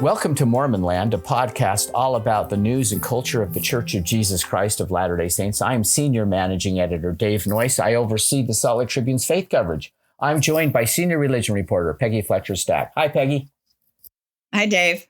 Welcome to Mormon Land, a podcast all about the news and culture of the Church of Jesus Christ of Latter-day Saints. I'm Senior Managing Editor Dave Noyce. I oversee the Salt Lake Tribune's faith coverage. I'm joined by Senior Religion Reporter Peggy Fletcher-Stack. Hi, Peggy. Hi, Dave.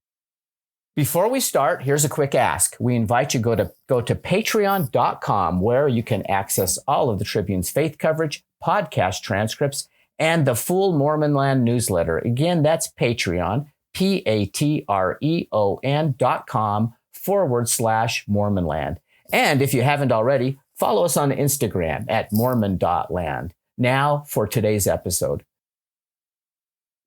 Before we start, here's a quick ask. We invite you to go to patreon.com, where you can access all of the Tribune's faith coverage, podcast transcripts, and the full Mormon Land newsletter. Again, that's Patreon, patreon.com/Mormonland. And if you haven't already, follow us on Instagram at mormon.land. Now for today's episode.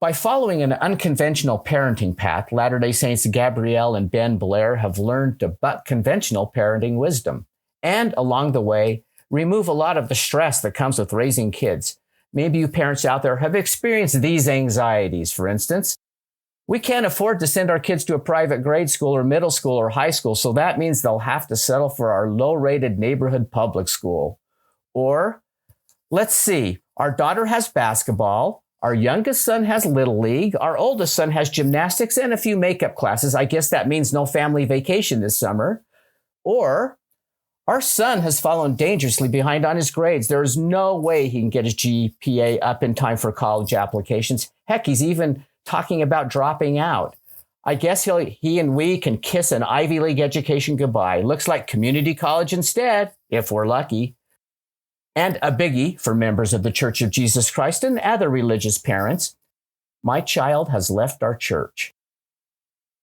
By following an unconventional parenting path, Latter-day Saints Gabrielle and Ben Blair have learned to buck conventional parenting wisdom, and along the way, remove a lot of the stress that comes with raising kids. Maybe you parents out there have experienced these anxieties. For instance, we can't afford to send our kids to a private grade school or middle school or high school, so that means they'll have to settle for our low-rated neighborhood public school. Or, let's see, our daughter has basketball, our youngest son has Little League, our oldest son has gymnastics and a few makeup classes. I guess that means no family vacation this summer. Or, our son has fallen dangerously behind on his grades. There is no way he can get his GPA up in time for college applications. Heck, he's even talking about dropping out. I guess he and we can kiss an Ivy League education goodbye. Looks like community college instead, if we're lucky. And a biggie for members of the Church of Jesus Christ and other religious parents: my child has left our church.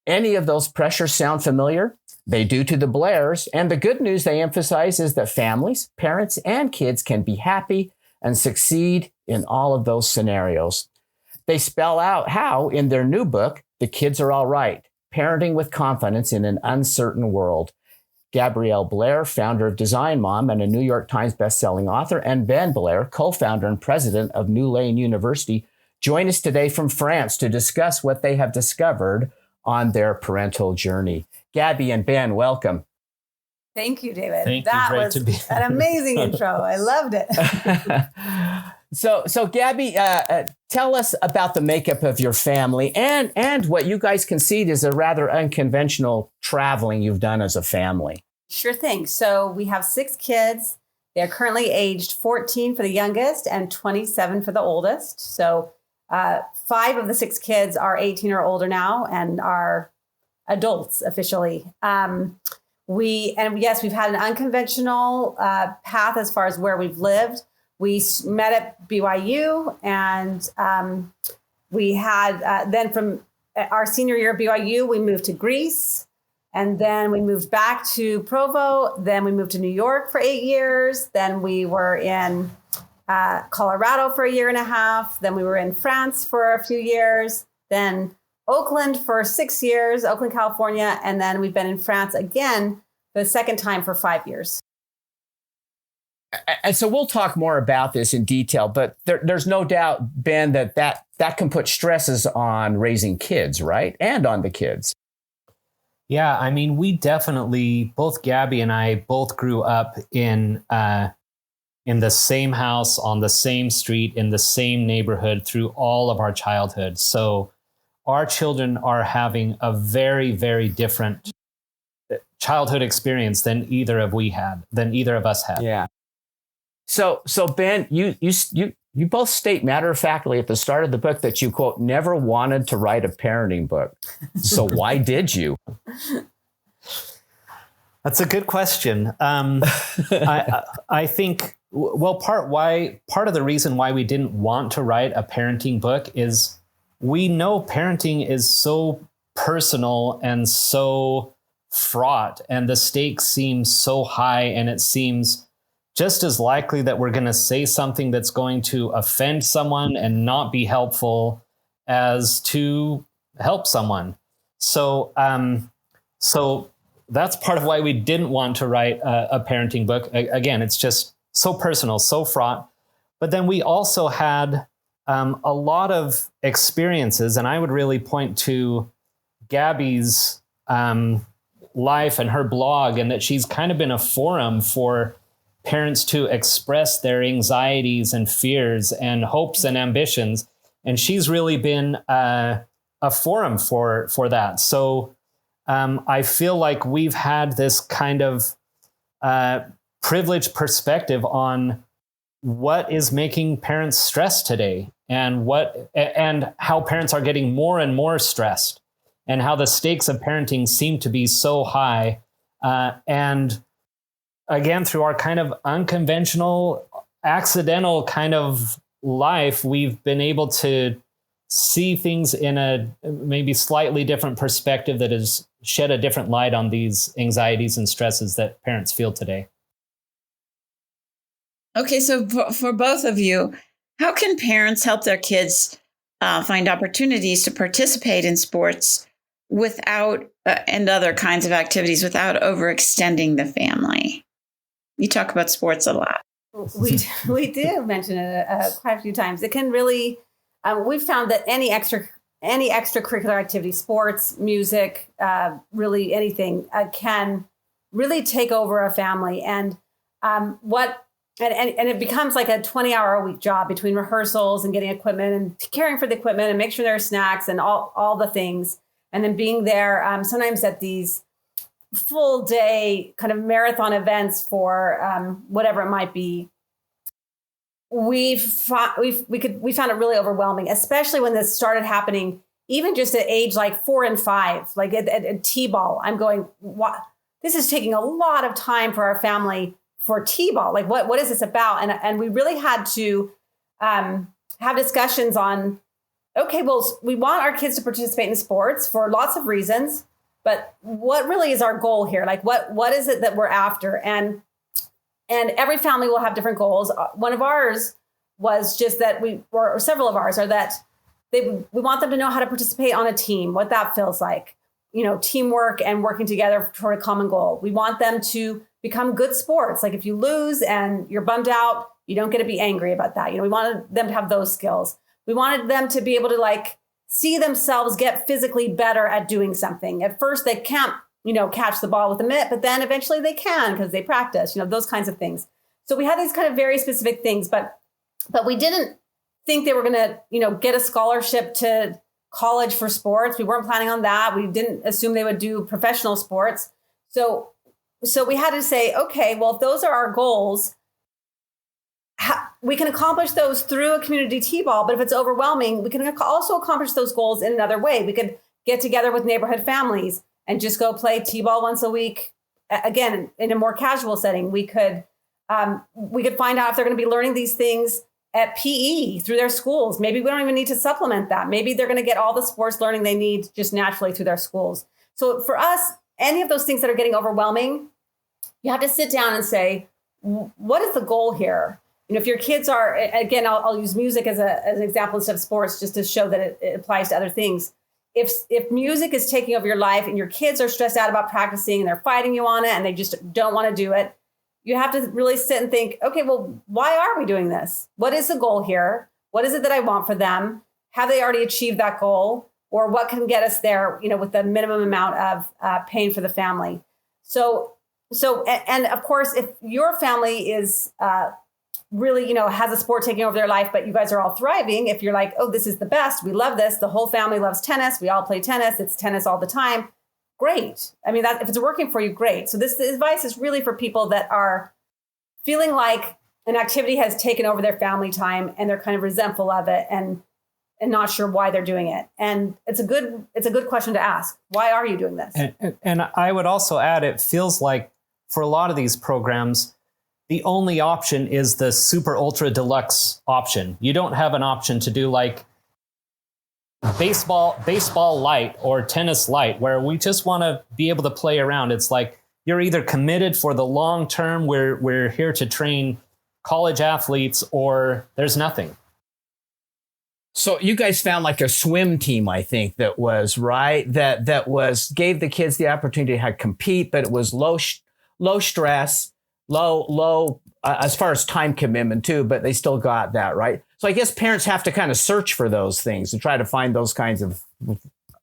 Any of those pressures sound familiar? They do to the Blairs, and the good news they emphasize is that families, parents, and kids can be happy and succeed in all of those scenarios. They spell out how, in their new book, The Kids Are All Right, Parenting with Confidence in an Uncertain World. Gabrielle Blair, founder of Design Mom and a New York Times bestselling author, and Ben Blair, co-founder and president of New Lane University, join us today from France to discuss what they have discovered on their parental journey. Gabby and Ben, welcome. Thank you, David. That was an amazing intro. I loved it. So Gabby, tell us about the makeup of your family and what you guys concede is a rather unconventional traveling you've done as a family. Sure thing. So we have 6 kids. They're currently aged 14 for the youngest and 27 for the oldest. So 5 of the 6 kids are 18 or older now and are adults officially. We've had an unconventional path as far as where we've lived. We met at BYU, and we had then from our senior year at BYU, we moved to Greece, and then we moved back to Provo. Then we moved to New York for 8 years. Then we were in Colorado for a year and a half. Then we were in France for a few years. Then Oakland for 6 years, Oakland, California. And then we've been in France again the second time for 5 years. And so we'll talk more about this in detail, but there's no doubt, Ben, that can put stresses on raising kids, right? And on the kids. Yeah, I mean, we definitely, both Gabby and I both grew up in the same house, on the same street, in the same neighborhood through all of our childhood. So our children are having a very, very different childhood experience than either of us had. Yeah. So Ben, you both state matter-of-factly at the start of the book that you, quote, never wanted to write a parenting book. So why did you? That's a good question. I think, well, part of the reason why we didn't want to write a parenting book is we know parenting is so personal and so fraught, and the stakes seem so high, and it seems just as likely that we're going to say something that's going to offend someone and not be helpful as to help someone. So that's part of why we didn't want to write a parenting book. Again, it's just so personal, so fraught. But then we also had a lot of experiences, and I would really point to Gabby's life and her blog, and that she's kind of been a forum for parents to express their anxieties and fears and hopes and ambitions. And she's really been a a forum for that. So I feel like we've had this kind of privileged perspective on what is making parents stressed today, and how parents are getting more and more stressed, and how the stakes of parenting seem to be so high. And again, through our kind of unconventional, accidental kind of life, we've been able to see things in a maybe slightly different perspective that has shed a different light on these anxieties and stresses that parents feel today. Okay, so for both of you, how can parents help their kids find opportunities to participate in sports without and other kinds of activities without overextending the family? You talk about sports a lot. We do mention it quite a few times. It can really, we've found that any extracurricular activity, sports, music, really anything, can really take over a family. And it becomes like a 20-hour-a-week job between rehearsals and getting equipment and caring for the equipment and make sure there are snacks and all the things. And then being there sometimes at these full day kind of marathon events for whatever it might be. We found it really overwhelming, especially when this started happening, even just at age like 4 and 5, like at T-ball. I'm going, what? This is taking a lot of time for our family for T-ball. Like, what is this about? And we really had to have discussions on, okay, well, we want our kids to participate in sports for lots of reasons, but what really is our goal here? Like, what is it that we're after? And every family will have different goals. One of ours was just that or several of ours are that we want them to know how to participate on a team, what that feels like, teamwork and working together toward a common goal. We want them to become good sports. Like if you lose and you're bummed out, you don't get to be angry about that. We wanted them to have those skills. We wanted them to be able to see themselves get physically better at doing something. At first they can't, catch the ball with a mitt, but then eventually they can because they practice, those kinds of things. So we had these kind of very specific things, but we didn't think they were going to, get a scholarship to college for sports. We weren't planning on that. We didn't assume they would do professional sports. So we had to say, okay, well, if those are our goals, we can accomplish those through a community T-ball, but if it's overwhelming, we can also accomplish those goals in another way. We could get together with neighborhood families and just go play T-ball once a week. Again, in a more casual setting, we could find out if they're going to be learning these things at PE through their schools. Maybe we don't even need to supplement that. Maybe they're going to get all the sports learning they need just naturally through their schools. So for us, any of those things that are getting overwhelming, you have to sit down and say, what is the goal here? If your kids are, again, I'll use music as an example instead of sports, just to show that it applies to other things. If music is taking over your life and your kids are stressed out about practicing and they're fighting you on it and they just don't want to do it, you have to really sit and think, okay, well, why are we doing this? What is the goal here? What is it that I want for them? Have they already achieved that goal? Or what can get us there, with the minimum amount of pain for the family? So, and of course, if your family is really, has a sport taking over their life, but you guys are all thriving. If you're like, oh, this is the best, we love this. The whole family loves tennis. We all play tennis. It's tennis all the time. Great. I mean, if it's working for you, great. So this advice is really for people that are feeling like an activity has taken over their family time and they're kind of resentful of it and not sure why they're doing it. And it's a good question to ask. Why are you doing this? And I would also add, it feels like for a lot of these programs, the only option is the super ultra deluxe option. You don't have an option to do like baseball light or tennis light, where we just want to be able to play around. It's like you're either committed for the long term, we're here to train college athletes, or there's nothing. So you guys found like a swim team, I think, that was right, that gave the kids the opportunity to compete, but it was low stress, low as far as time commitment too, but they still got that, right? So I guess parents have to kind of search for those things and try to find those kinds of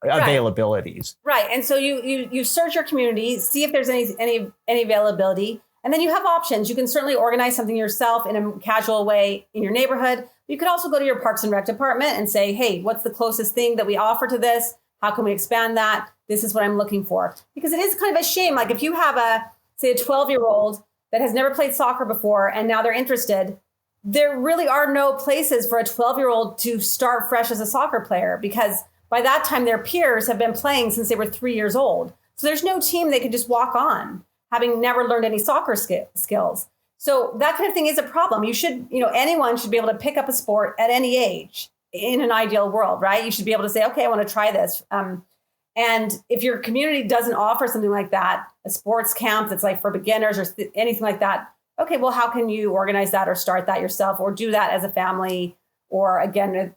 availabilities. Right. And so you search your community, see if there's any availability. And then you have options. You can certainly organize something yourself in a casual way in your neighborhood. You could also go to your Parks and Rec department and say, hey, what's the closest thing that we offer to this? How can we expand that? This is what I'm looking for. Because it is kind of a shame. Like if you have say a 12-year-old that has never played soccer before and now they're interested, there really are no places for a 12-year-old to start fresh as a soccer player, because by that time their peers have been playing since they were 3 years old. So there's no team they could just walk on, having never learned any soccer skills. So that kind of thing is a problem. You should, anyone should be able to pick up a sport at any age in an ideal world, right? You should be able to say, okay, I want to try this. And if your community doesn't offer something like that, a sports camp that's like for beginners or anything like that, okay, well, how can you organize that or start that yourself or do that as a family, or again,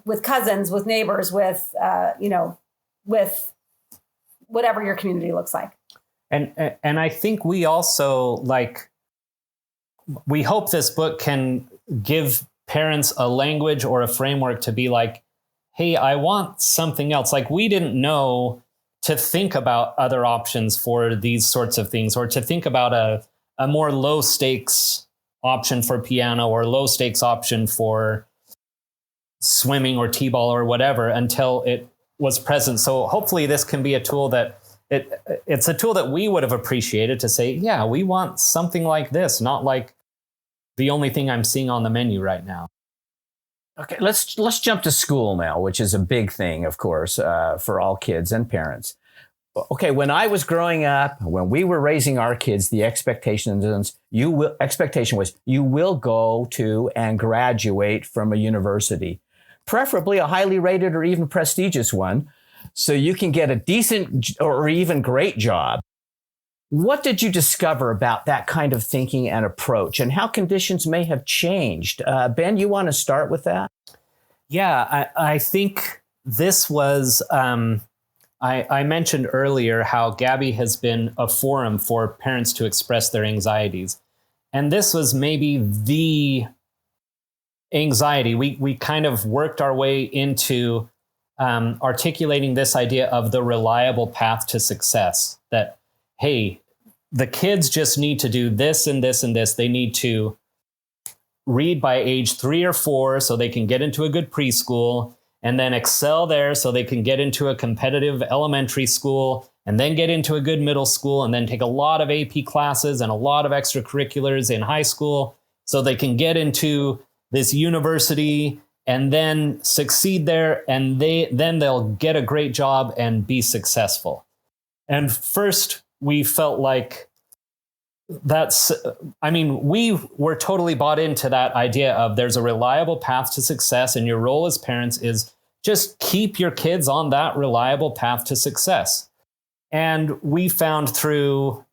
with cousins, with neighbors, with whatever your community looks like. And I think we also we hope this book can give parents a language or a framework to be like, hey, I want something else. Like we didn't know to think about other options for these sorts of things, or to think about a more low stakes option for piano or low stakes option for swimming or t-ball or whatever until it was present. So hopefully this can be a tool that it's a tool that we would have appreciated to say, yeah, we want something like this, not like the only thing I'm seeing on the menu right now. Okay, let's jump to school now, which is a big thing, of course, for all kids and parents. Okay, when I was growing up, when we were raising our kids, the expectation was you will go to and graduate from a university, preferably a highly rated or even prestigious one, so you can get a decent or even great job. What did you discover about that kind of thinking and approach, and how conditions may have changed? Ben, you want to start with that? Yeah, I think this was, I mentioned earlier how Gabby has been a forum for parents to express their anxieties. And this was maybe the anxiety. We kind of worked our way into articulating this idea of the reliable path to success, that, hey, the kids just need to do this and this and this. They need to read by age 3 or 4 so they can get into a good preschool, and then excel there so they can get into a competitive elementary school, and then get into a good middle school, and then take a lot of AP classes and a lot of extracurriculars in high school so they can get into this university and then succeed there, and then they'll get a great job and be successful. And first, we felt like we were totally bought into that idea of there's a reliable path to success, and your role as parents is just keep your kids on that reliable path to success. And we found through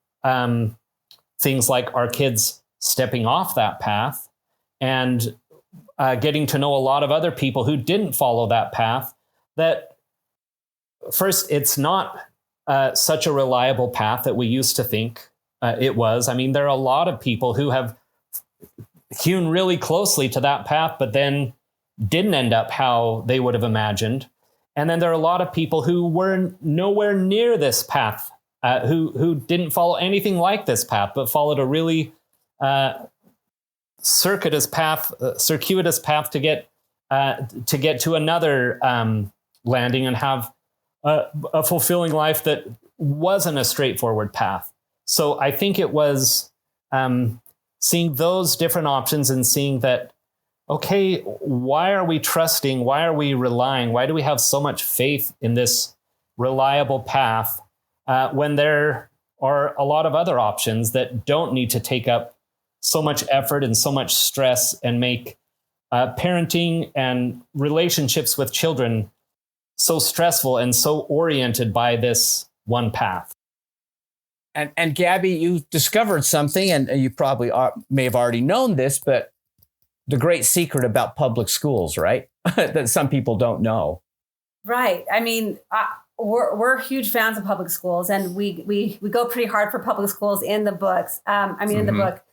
things like our kids stepping off that path and getting to know a lot of other people who didn't follow that path, that first, it's not such a reliable path that we used to think it was. I mean, there are a lot of people who have hewn really closely to that path, but then didn't end up how they would have imagined. And then there are a lot of people who were nowhere near this path, who didn't follow anything like this path, but followed a really circuitous path to get to another landing and have a fulfilling life that wasn't a straightforward path. So I think it was seeing those different options and seeing that, okay, why are we trusting? Why are we relying? Why do we have so much faith in this reliable path when there are a lot of other options that don't need to take up so much effort and so much stress and make parenting and relationships with children so stressful and so oriented by this one path? And Gabby, you discovered something, and you probably may have already known this, but the great secret about public schools, right? That some people don't know. Right. I mean, we're huge fans of public schools, and we go pretty hard for public schools in the books. In the book,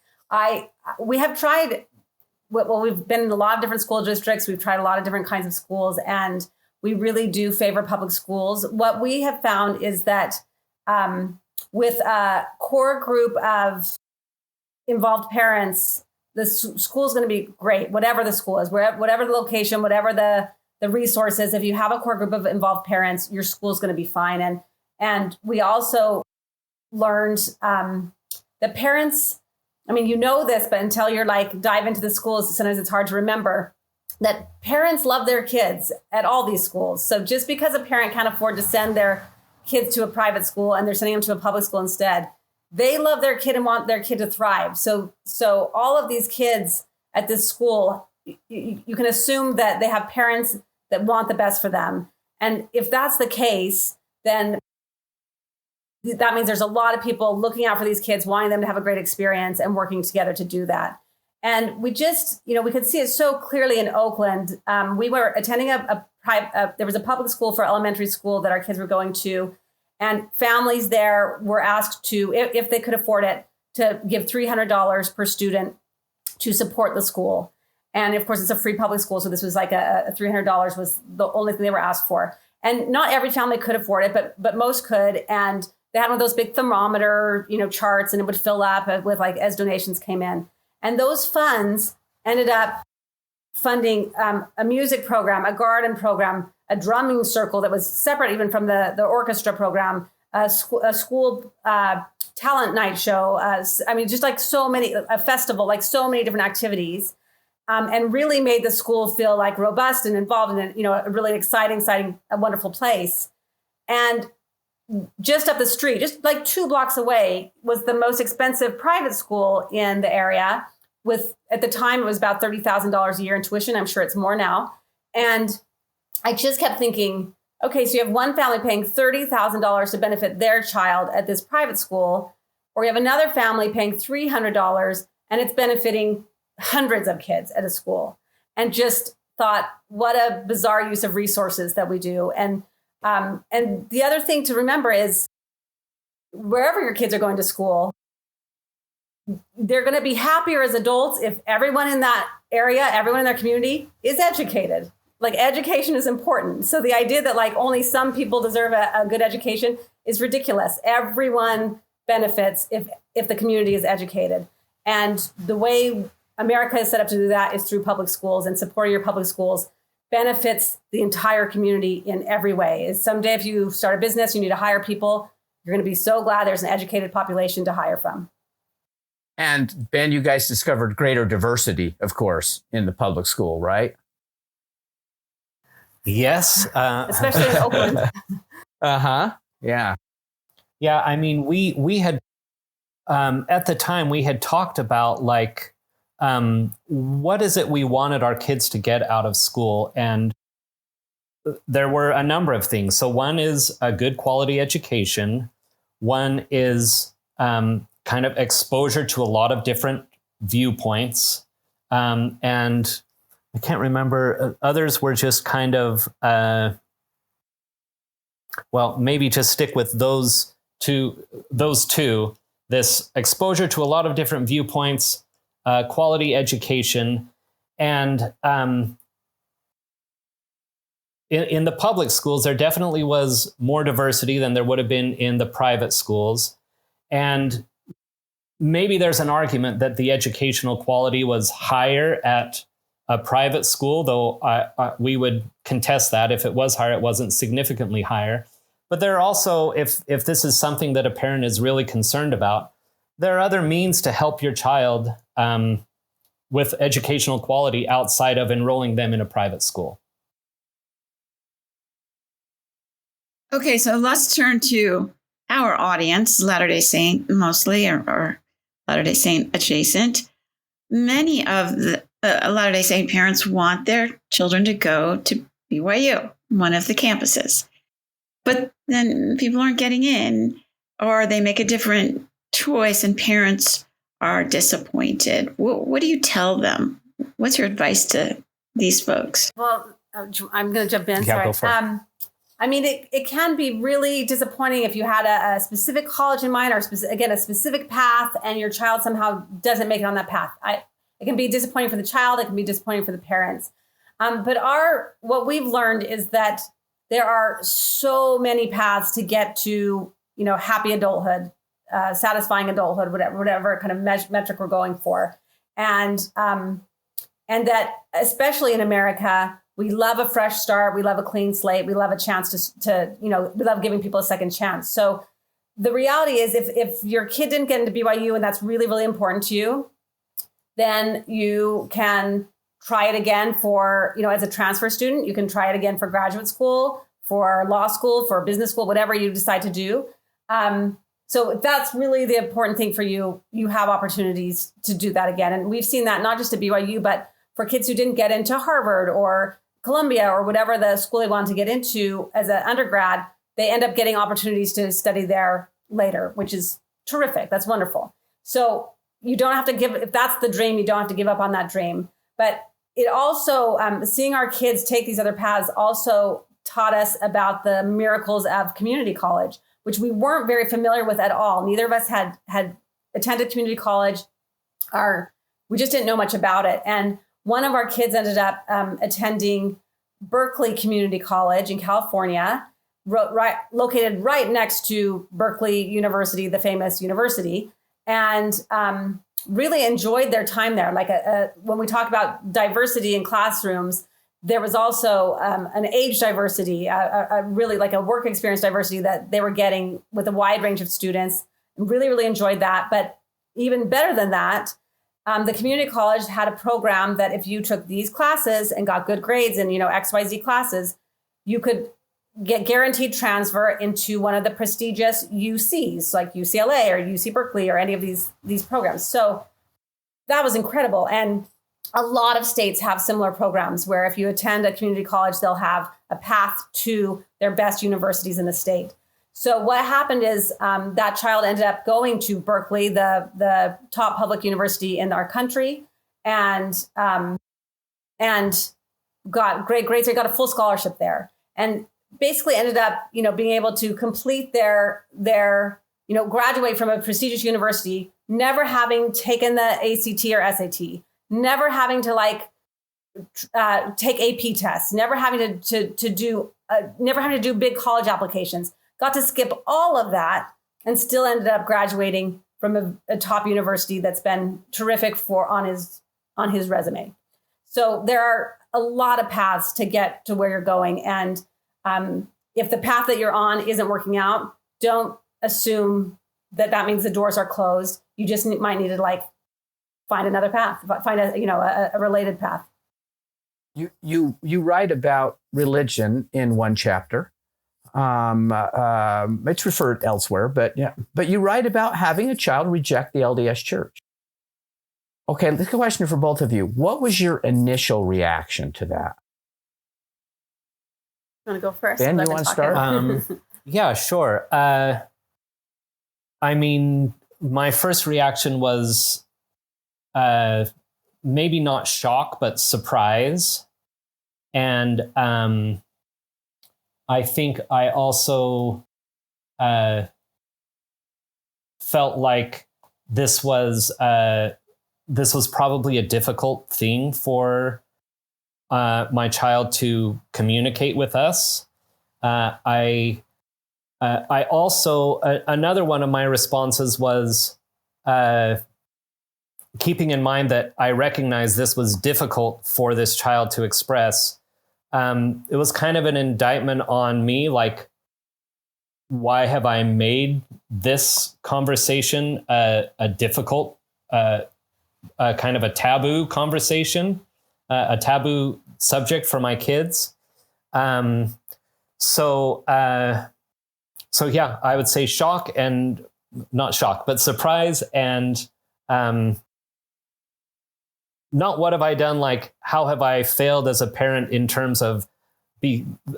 we have tried. Well, we've been in a lot of different school districts. We've tried a lot of different kinds of schools, and we really do favor public schools. What we have found is that with a core group of involved parents, the school is going to be great, whatever the school is, whatever the location, whatever the resources. If you have a core group of involved parents, your school is going to be fine. And we also learned that parents, I mean, you know this, but until you're like dive into the schools, sometimes it's hard to remember that parents love their kids at all these schools. So just because a parent can't afford to send their kids to a private school and they're sending them to a public school instead, they love their kid and want their kid to thrive. So all of these kids at this school, you can assume that they have parents that want the best for them. And if that's the case, then that means there's a lot of people looking out for these kids, wanting them to have a great experience and working together to do that. And we just, we could see it so clearly in Oakland. We were attending there was a public school for elementary school that our kids were going to, and families there were asked to, if they could afford it, to give $300 per student to support the school. And of course, it's a free public school. So this was like a $300 was the only thing they were asked for. And not every family could afford it, but most could. And they had one of those big thermometer, charts, and it would fill up with like as donations came in. And those funds ended up funding a music program, a garden program, a drumming circle that was separate even from the orchestra program, a school talent night show. Just like so many, a festival, like so many different activities. And really made the school feel like robust and involved in a really exciting, a wonderful place. And just up the street, just like 2 blocks away, was the most expensive private school in the area. At the time, it was about $30,000 a year in tuition. I'm sure it's more now. And I just kept thinking, okay, so you have one family paying $30,000 to benefit their child at this private school, or you have another family paying $300 and it's benefiting hundreds of kids at a school. And just thought, what a bizarre use of resources that we do. And the other thing to remember is wherever your kids are going to school, they're going to be happier as adults if everyone in that area, everyone in their community is educated. Like, education is important. So the idea that like only some people deserve a good education is ridiculous. Everyone benefits if the community is educated. And the way America is set up to do that is through public schools, and supporting your public schools benefits the entire community in every way. Someday, if you start a business, you need to hire people, you're going to be so glad there's an educated population to hire from. And Ben, you guys discovered greater diversity, of course, in the public school, right? Yes. Especially in Oakland. Uh-huh. Yeah. Yeah. I mean, we had, at the time, we had talked about like, what is it we wanted our kids to get out of school? And there were a number of things. So one is a good quality education. One is kind of exposure to a lot of different viewpoints. And I can't remember, others were just kind of, maybe just stick with those two, this exposure to a lot of different viewpoints, quality education. And in the public schools, there definitely was more diversity than there would have been in the private schools. And maybe there's an argument that the educational quality was higher at a private school, though we would contest that. If it was higher, it wasn't significantly higher. But there are also, if this is something that a parent is really concerned about, there are other means to help your child with educational quality outside of enrolling them in a private school. Okay, so let's turn to our audience, Latter-day Saint mostly, or Latter-day Saint adjacent. Many of the Latter-day Saint parents want their children to go to BYU, one of the campuses. But then people aren't getting in, or they make a different choice and parents are disappointed. What do you tell them? What's your advice to these folks? Well, I'm going to jump in. Yeah, Sorry. go for it. I mean, it can be really disappointing if you had a specific college in mind, or a specific path, and your child somehow doesn't make it on that path. It can be disappointing for the child. It can be disappointing for the parents. But what we've learned is that there are so many paths to get to, happy adulthood. satisfying adulthood, whatever kind of metric we're going for. And that especially in America, we love a fresh start. We love a clean slate. We love a chance to we love giving people a second chance. So the reality is if your kid didn't get into BYU and that's really, really important to you, then you can try it again for, as a transfer student. You can try it again for graduate school, for law school, for business school, whatever you decide to do. So that's really the important thing for you. You have opportunities to do that again. And we've seen that not just at BYU, but for kids who didn't get into Harvard or Columbia or whatever the school they wanted to get into as an undergrad, they end up getting opportunities to study there later, which is terrific. That's wonderful. So you don't have to if that's the dream, you don't have to give up on that dream. But it also, seeing our kids take these other paths also taught us about the miracles of community college, which we weren't very familiar with at all. Neither of us had attended community college. We just didn't know much about it. And one of our kids ended up attending Berkeley Community College in California, located right next to Berkeley University, the famous university, and really enjoyed their time there. Like when we talk about diversity in classrooms, there was also an age diversity, really like a work experience diversity that they were getting with a wide range of students. Really, really enjoyed that. But even better than that, the community college had a program that if you took these classes and got good grades in, XYZ classes, you could get guaranteed transfer into one of the prestigious UCs like UCLA or UC Berkeley or any of these programs. So that was incredible. And a lot of states have similar programs where if you attend a community college, they'll have a path to their best universities in the state. So what happened is that child ended up going to Berkeley, the top public university in our country, and got great grades. They got a full scholarship there, and basically ended up, being able to complete their graduate from a prestigious university, never having taken the ACT or SAT, never having to take AP tests, never having to do big college applications. Got to skip all of that and still ended up graduating from a top university that's been terrific on his resume. So there are a lot of paths to get to where you're going. And if the path that you're on isn't working out, don't assume that means the doors are closed. You just might need to find another path, find a related path. You write about religion in one chapter. It's referred elsewhere, but you write about having a child reject the LDS Church. Okay, this is a question for both of you. What was your initial reaction to that? You want to go first? Ben, you want to start? Yeah, sure. My first reaction was maybe not shock, but surprise. And I think I also felt like this was probably a difficult thing for my child to communicate with us. I also another one of my responses was keeping in mind that I recognize this was difficult for this child to express. It was kind of an indictment on me, why have I made this conversation a difficult, kind of a taboo conversation, a taboo subject for my kids? So yeah, I would say shock and not shock, but surprise and not what have I done, how have I failed as a parent in terms of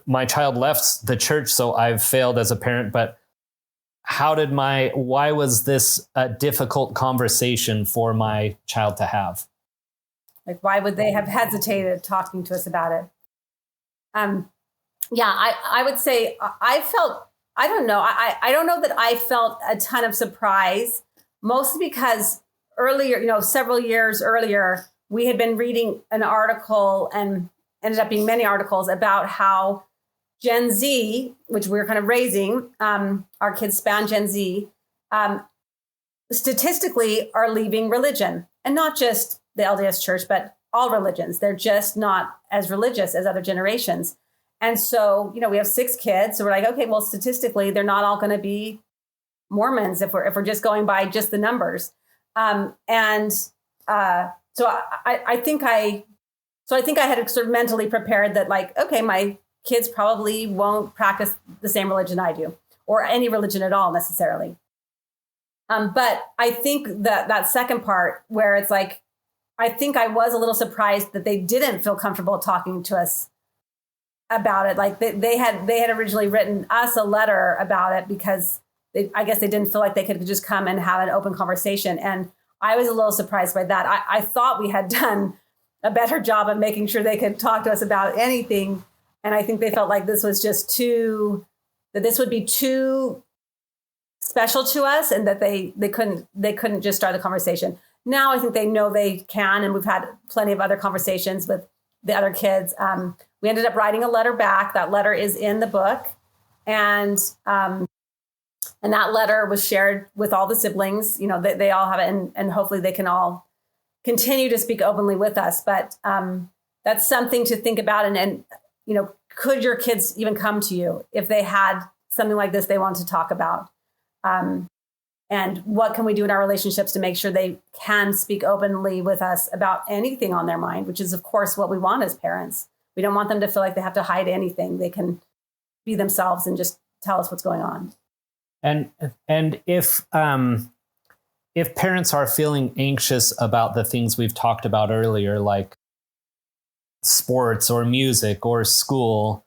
my child left the church, so I've failed as a parent, but why was this a difficult conversation for my child to have? Why would they have hesitated talking to us about it? Yeah, I would say I felt, I don't know. I don't know that I felt a ton of surprise, mostly because earlier, several years earlier, we had been reading an article and ended up being many articles about how Gen Z, which we were kind of raising, our kids span Gen Z, statistically are leaving religion, and not just the LDS Church, but all religions. They're just not as religious as other generations. And so, we have 6 kids. So we're like, okay, well, statistically, they're not all going to be Mormons if we're just going by just the numbers. So I think I had sort of mentally prepared that, like, okay, my kids probably won't practice the same religion I do, or any religion at all necessarily. But I think that second part where it's like, I think I was a little surprised that they didn't feel comfortable talking to us about it. Like they had originally written us a letter about it because I guess they didn't feel like they could just come and have an open conversation. And I was a little surprised by that. I thought we had done a better job of making sure they could talk to us about anything. And I think they felt like this was just that this would be too special to us, and that they couldn't just start the conversation. Now I think they know they can, and we've had plenty of other conversations with the other kids. We ended up writing a letter back. That letter is in the book, and that letter was shared with all the siblings. They all have it, and hopefully they can all continue to speak openly with us. But that's something to think about. And could your kids even come to you if they had something like this they wanted to talk about? And what can we do in our relationships to make sure they can speak openly with us about anything on their mind, which is, of course, what we want as parents. We don't want them to feel like they have to hide anything. They can be themselves and just tell us what's going on. And if parents are feeling anxious about the things we've talked about earlier, like sports or music or school,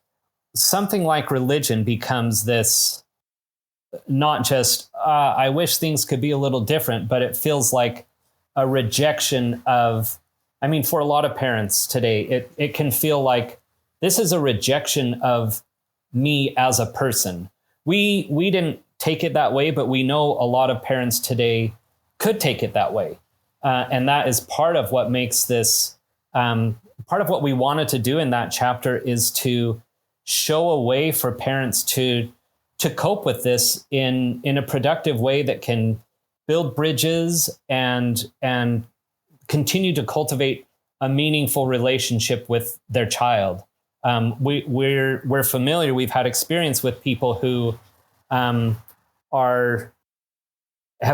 something like religion becomes this, not just, I wish things could be a little different, but it feels like a rejection of, for a lot of parents today, it can feel like this is a rejection of me as a person. We didn't take it that way, but we know a lot of parents today could take it that way. And that is part of what makes this, part of what we wanted to do in that chapter is to show a way for parents to cope with this in a productive way that can build bridges and continue to cultivate a meaningful relationship with their child. We're familiar. We've had experience with people who have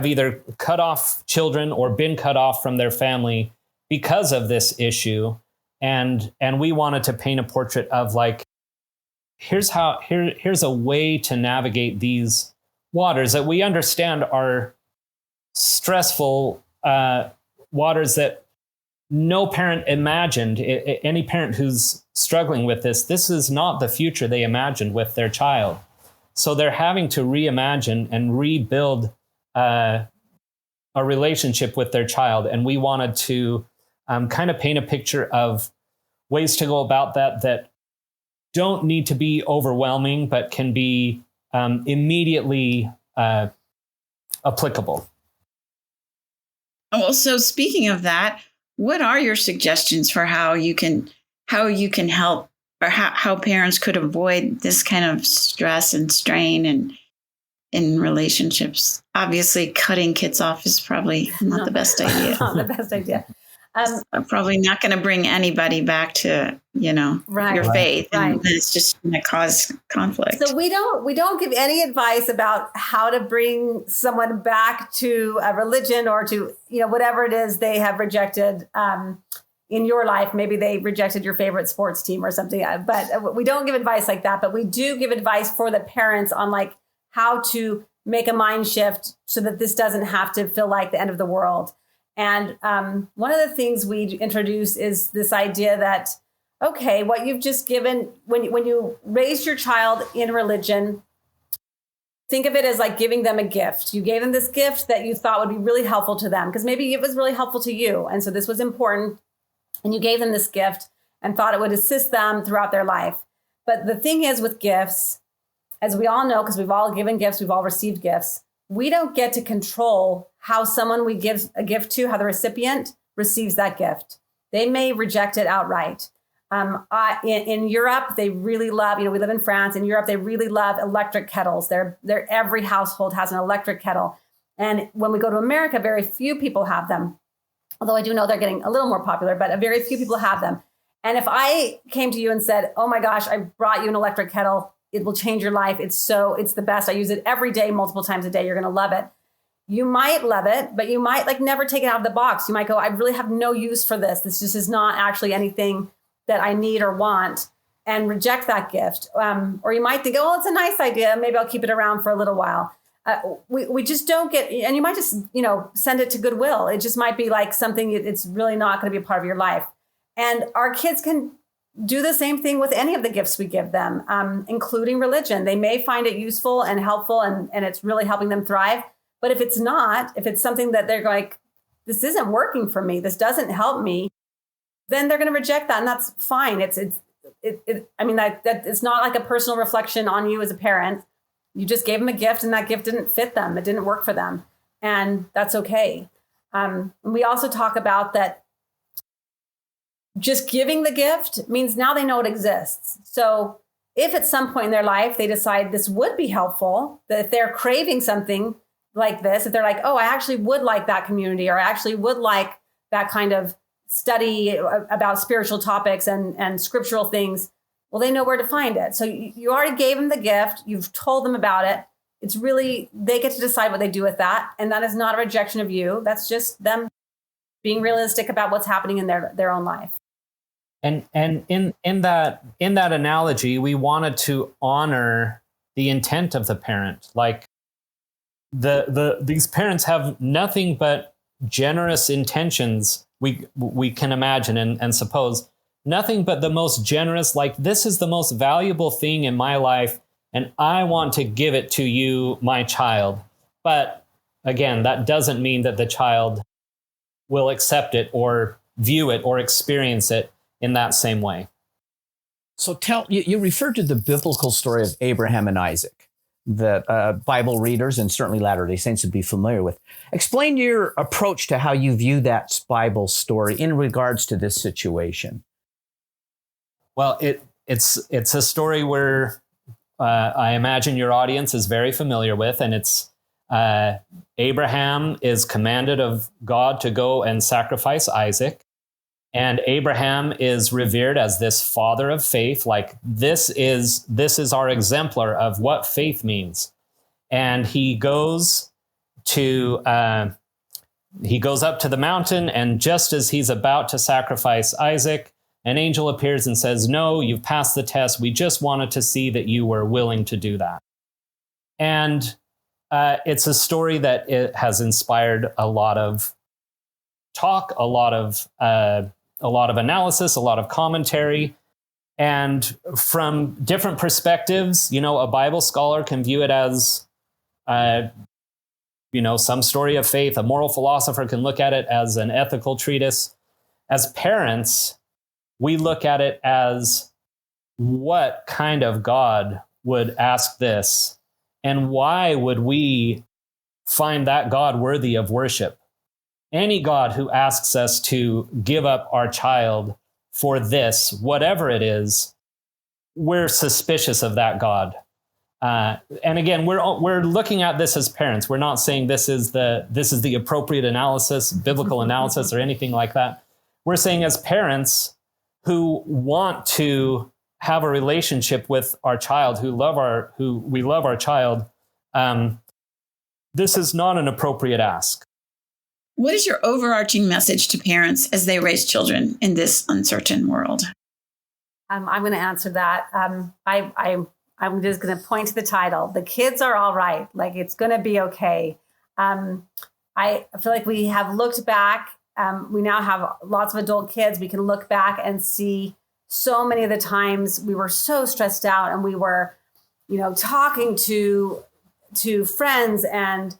either cut off children or been cut off from their family because of this issue, and we wanted to paint a portrait of, like, here's a way to navigate these waters that we understand are stressful waters that no parent imagined. Any parent who's struggling with this is not the future they imagined with their child. So they're having to reimagine and rebuild a relationship with their child. And we wanted to kind of paint a picture of ways to go about that don't need to be overwhelming, but can be immediately applicable. Well, so speaking of that, what are your suggestions for how you can help, or how parents could avoid this kind of stress and strain and in relationships? Obviously, cutting kids off is probably not the best idea. Not the best idea. Probably not going to bring anybody back to, your faith. Right. And it's just going to cause conflict. So we don't give any advice about how to bring someone back to a religion or to, whatever it is they have rejected in your life. Maybe they rejected your favorite sports team or something, but we don't give advice like that. But we do give advice for the parents on, like, how to make a mind shift so that this doesn't have to feel like the end of the world. And one of the things we introduce is this idea that, okay, what you've just given, when you raise your child in religion, think of it as like giving them a gift. You gave them this gift that you thought would be really helpful to them, because maybe it was really helpful to you. And so this was important. And you gave them this gift and thought it would assist them throughout their life. But the thing is with gifts, as we all know, because we've all given gifts, we've all received gifts, we don't get to control how someone we give a gift to, how the recipient receives that gift. They may reject it outright. In Europe, they really love, we live in France. In Europe, they really love electric kettles. Every household has an electric kettle. And when we go to America, very few people have them. Although I do know they're getting a little more popular, but very few people have them. And if I came to you and said, oh my gosh, I brought you an electric kettle, it will change your life. It's the best. I use it every day, multiple times a day. You're going to love it. You might love it, but you might like never take it out of the box. You might go, I really have no use for this. This just is not actually anything that I need or want, and reject that gift. Or you might think, oh, it's a nice idea. Maybe I'll keep it around for a little while. We just don't get, and you might just, send it to Goodwill. It just might be like something, it's really not going to be a part of your life. And our kids can do the same thing with any of the gifts we give them, including religion. They may find it useful and helpful, and it's really helping them thrive. But if it's not, if it's something that they're like, this isn't working for me, this doesn't help me, then they're going to reject that. And that's fine. It's not like a personal reflection on you as a parent. You just gave them a gift and that gift didn't fit them. It didn't work for them. And that's okay. And we also talk about that just giving the gift means now they know it exists. So if at some point in their life they decide this would be helpful, that if they're craving something like this, if they're like, oh, I actually would like that community, or I actually would like that kind of study about spiritual topics and scriptural things, well, they know where to find it. So you already gave them the gift. You've told them about it. It's really, they get to decide what they do with that. And that is not a rejection of you. That's just them being realistic about what's happening in their own life. And in that analogy, we wanted to honor the intent of the parent. Like these parents have nothing but generous intentions. We can imagine and suppose, nothing but the most generous, like, this is the most valuable thing in my life, and I want to give it to you, my child. But again, that doesn't mean that the child will accept it or view it or experience it in that same way. So you referred to the biblical story of Abraham and Isaac that Bible readers and certainly Latter-day Saints would be familiar with. Explain your approach to how you view that Bible story in regards to this situation. Well, it's a story where I imagine your audience is very familiar with, and it's Abraham is commanded of God to go and sacrifice Isaac. And Abraham is revered as this father of faith. Like, this is our exemplar of what faith means. And he goes up to the mountain, and just as he's about to sacrifice Isaac, an angel appears and says, no, you've passed the test. We just wanted to see that you were willing to do that. And it's a story that it has inspired a lot of talk, a lot of analysis, a lot of commentary. And from different perspectives, a Bible scholar can view it as, some story of faith. A moral philosopher can look at it as an ethical treatise. As parents, we look at it as, what kind of God would ask this? And why would we find that God worthy of worship? Any God who asks us to give up our child for this, whatever it is, we're suspicious of that God. And again, we're looking at this as parents. We're not saying this is the appropriate analysis, biblical analysis, or anything like that. We're saying as parents who want to have a relationship with our child, who we love our child, this is not an appropriate ask. What is your overarching message to parents as they raise children in this uncertain world? I'm going to answer that. I'm just going to point to the title. The kids are all right. Like, it's going to be okay. I feel like we have looked back. We now have lots of adult kids. We can look back and see so many of the times we were so stressed out, and we were, talking to friends and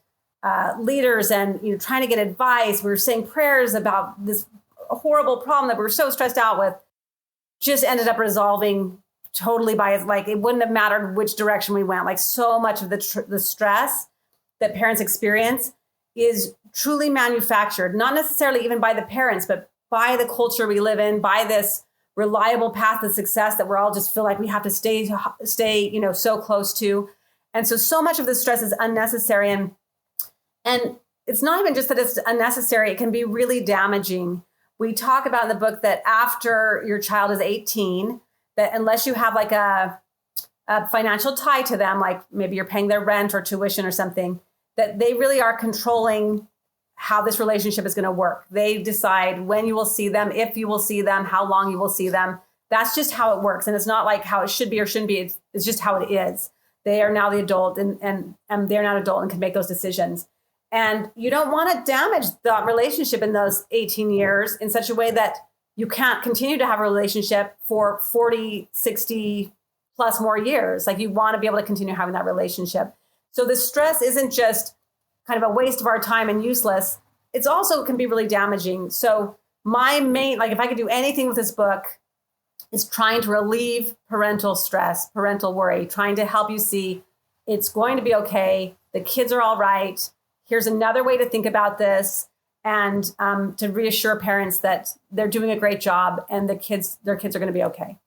leaders and trying to get advice. We were saying prayers about this horrible problem that we were so stressed out with. Just ended up resolving totally by, like, it wouldn't have mattered which direction we went. Like, so much of the stress that parents experience is truly manufactured, not necessarily even by the parents, but by the culture we live in, by this reliable path to success that we're all just feel like we have to stay, so close to. And so much of the stress is unnecessary. And it's not even just that it's unnecessary, it can be really damaging. We talk about in the book that after your child is 18, that unless you have like a financial tie to them, like maybe you're paying their rent or tuition or something, that they really are controlling how this relationship is going to work. They decide when you will see them, if you will see them, how long you will see them. That's just how it works. And it's not like how it should be or shouldn't be. It's just how it is. They are now the adult and they're not adult and can make those decisions. And you don't want to damage the relationship in those 18 years in such a way that you can't continue to have a relationship for 40, 60 plus more years. Like you want to be able to continue having that relationship. So the stress isn't just kind of a waste of our time and useless. It's also can be really damaging. So my main, like if I could do anything with this book, is trying to relieve parental stress, parental worry, trying to help you see it's going to be okay. The kids are all right. Here's another way to think about this, and to reassure parents that they're doing a great job and their kids are going to be okay.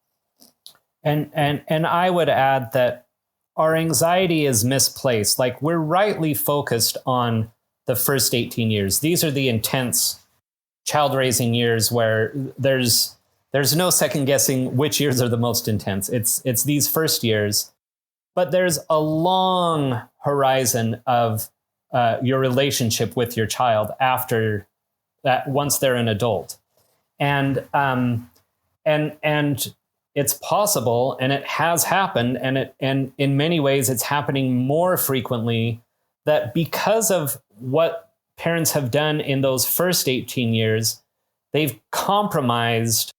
And I would add that our anxiety is misplaced. Like we're rightly focused on the first 18 years. These are the intense child raising years where there's no second guessing which years are the most intense. It's these first years, but there's a long horizon of your relationship with your child after that, once they're an adult, and it's possible, and it has happened, and in many ways it's happening more frequently, that because of what parents have done in those first 18 years, they've compromised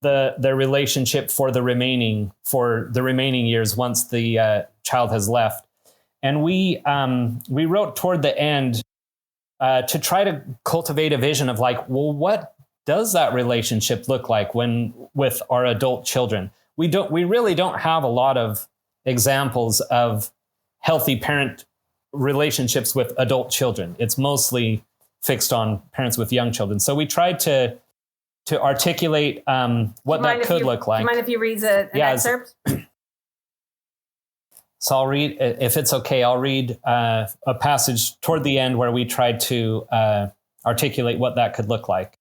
their relationship for the remaining years once the child has left. And we wrote toward the end to try to cultivate a vision of like, well, what does that relationship look like with our adult children? We really don't have a lot of examples of healthy parent relationships with adult children. It's mostly fixed on parents with young children. So we tried to articulate what that could look like. Do you mind if you read an excerpt? So I'll read, if it's okay, I'll read a passage toward the end where we tried to articulate what that could look like.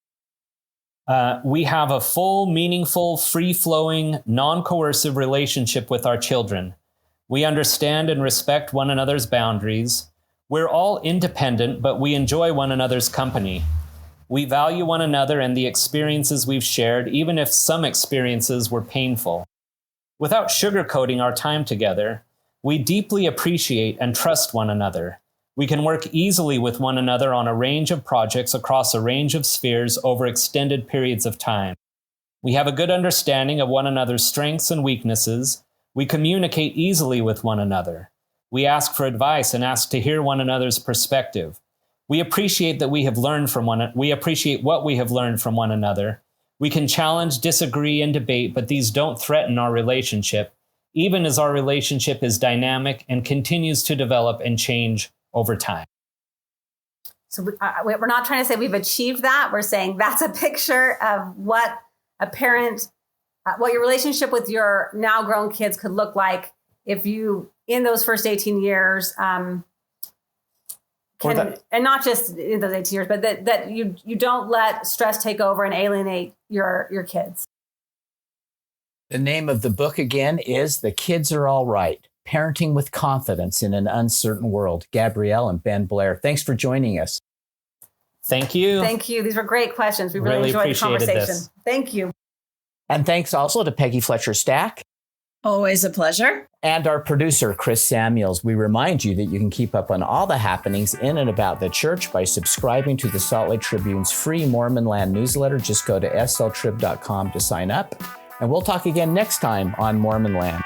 We have a full, meaningful, free-flowing, non-coercive relationship with our children. We understand and respect one another's boundaries. We're all independent, but we enjoy one another's company. We value one another and the experiences we've shared, even if some experiences were painful. Without sugarcoating our time together, we deeply appreciate and trust one another. We can work easily with one another on a range of projects across a range of spheres over extended periods of time. We have a good understanding of one another's strengths and weaknesses. We communicate easily with one another. We ask for advice and ask to hear one another's perspective. We appreciate that we appreciate what we have learned from one another. We can challenge, disagree, and debate, but these don't threaten our relationship, even as our relationship is dynamic and continues to develop and change over time. So we're not trying to say we've achieved that. We're saying that's a picture of what a parent, what your relationship with your now grown kids could look like if you, in those first 18 years, and not just in those 18 years, but that you don't let stress take over and alienate your kids. The name of the book again is The Kids Are All Right, Parenting with Confidence in an Uncertain World. Gabrielle and Ben Blair, thanks for joining us. Thank you. Thank you. These were great questions. We really enjoyed the conversation. This. Thank you. And thanks also to Peggy Fletcher-Stack. Always a pleasure. And our producer, Chris Samuels. We remind you that you can keep up on all the happenings in and about the church by subscribing to the Salt Lake Tribune's free Mormon Land newsletter. Just go to sltrib.com to sign up. And we'll talk again next time on Mormon Land.